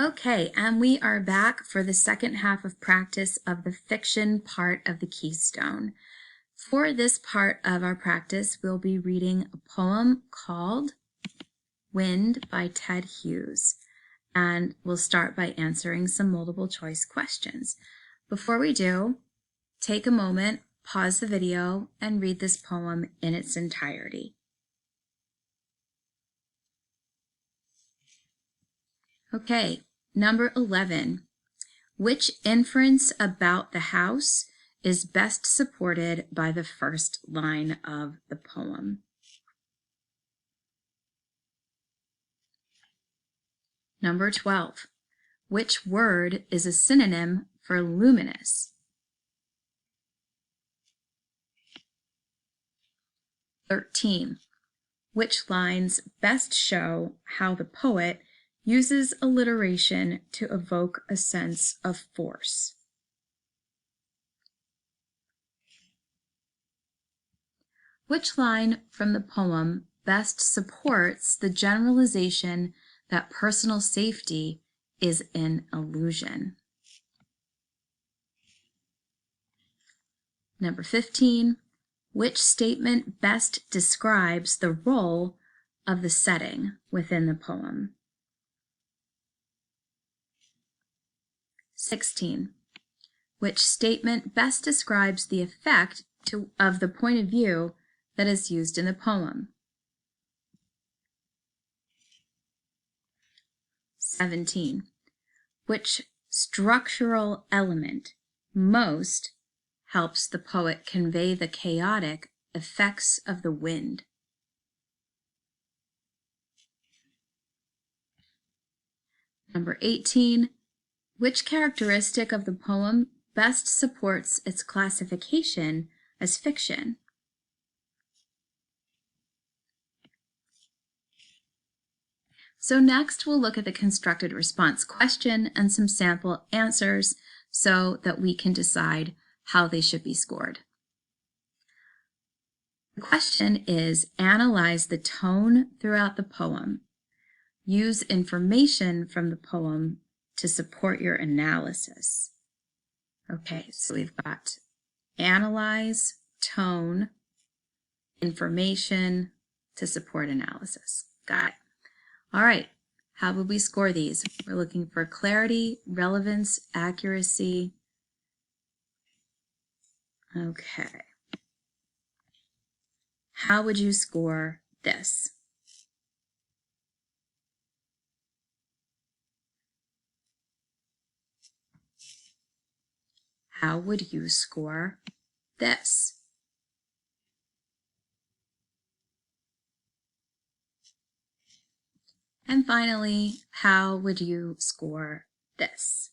Okay, and we are back for the second half of practice of the fiction part of the Keystone. For this part of our practice, we'll be reading a poem called Wind by Ted Hughes, and we'll start by answering some multiple choice questions. Before we do, take a moment, pause the video, and read this poem in its entirety. Okay, number 11. Which inference about the house is best supported by the first line of the poem? Number 12. Which word is a synonym for luminous? 13. Which lines best show how the poet uses alliteration to evoke a sense of force? Which line from the poem best supports the generalization that personal safety is an illusion? Number 15. Which statement best describes the role of the setting within the poem? 16. Which statement best describes the effect of the point of view that is used in the poem? 17. Which structural element most helps the poet convey the chaotic effects of the wind? Number 18. Which characteristic of the poem best supports its classification as fiction? So next we'll look at the constructed response question and some sample answers so that we can decide how they should be scored. The question is, analyze the tone throughout the poem. Use information from the poem to support your analysis. Okay, so we've got analyze, tone, information to support analysis. Got it. All right, how would we score these? We're looking for clarity, relevance, accuracy. Okay. How would you score this? How would you score this? And finally, how would you score this?